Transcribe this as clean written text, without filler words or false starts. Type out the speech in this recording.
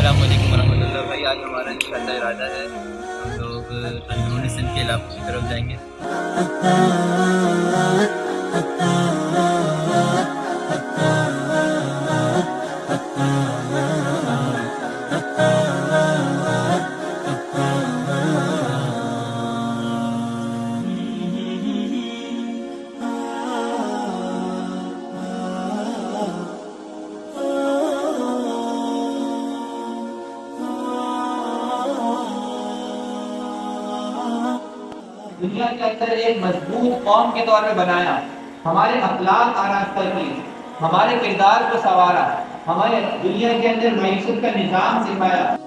अस्सलाम वालेकुम रहमतुल्लाह। भाई आज हमारा इंशाअल्लाह इरादा है हम लोग अंदरूनी सिंध के इलाकों की तरफ जाएंगे। दुनिया के अंदर एक मजबूत कौम के तौर पे बनाया, हमारे अखलाक आरास्ता की, हमारे किरदार को संवारा, हमारे दुनिया के अंदर मईशत का निज़ाम सिखाया।